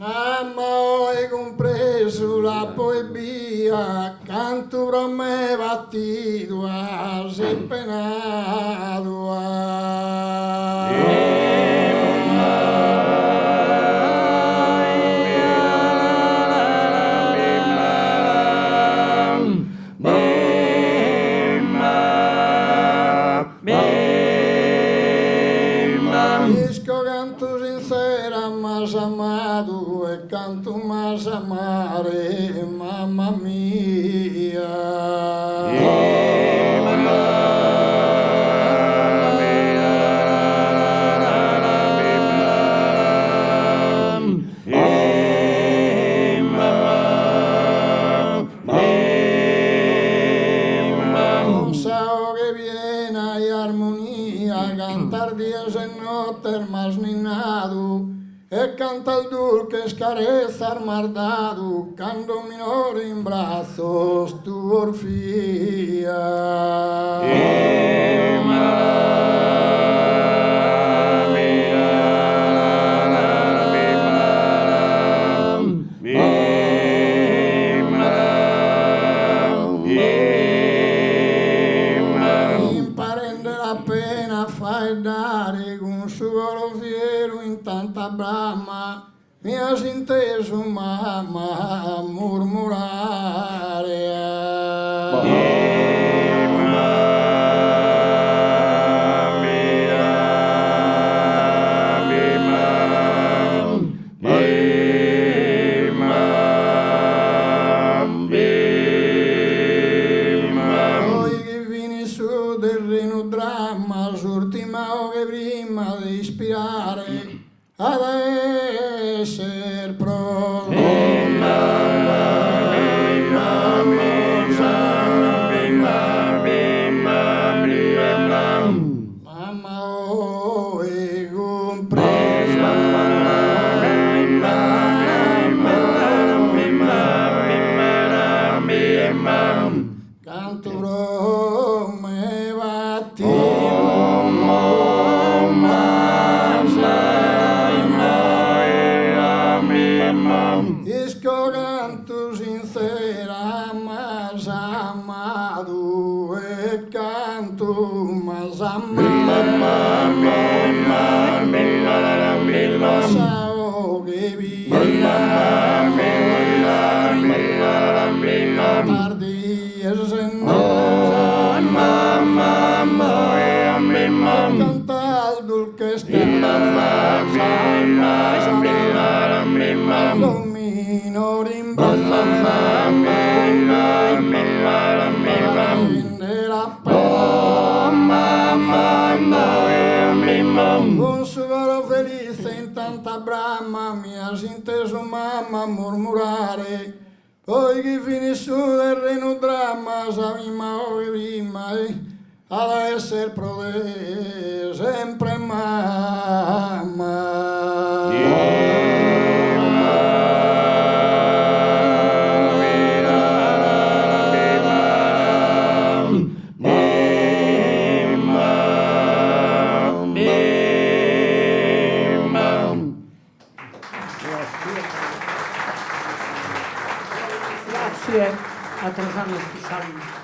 Mamma ho compreso la poesia, canto per me battido a se penado Disco canto sincera más amado e canto más amare, mamma mia. Un sao que viene hay armonía, cantar días en notas más ninado, e canta el dulce escareza armardado, cando minor en brazos tu orfía. Appena fai dare con suo fiero in tanta brama, mi has inteso mamma murmurare. Dramma s'ultima che prima di ispirare ad essere mamma ho compreso canto me Disco canto sincera más amado e canto más amado que viene tardi es en canta el dulce minor in un suolo felice in tanta brama mi has inteso mamma murmurare poi che fini su del reno dramma s'anima o prima ad essere prode sempre mamma. Grazie a Trasano Pisani.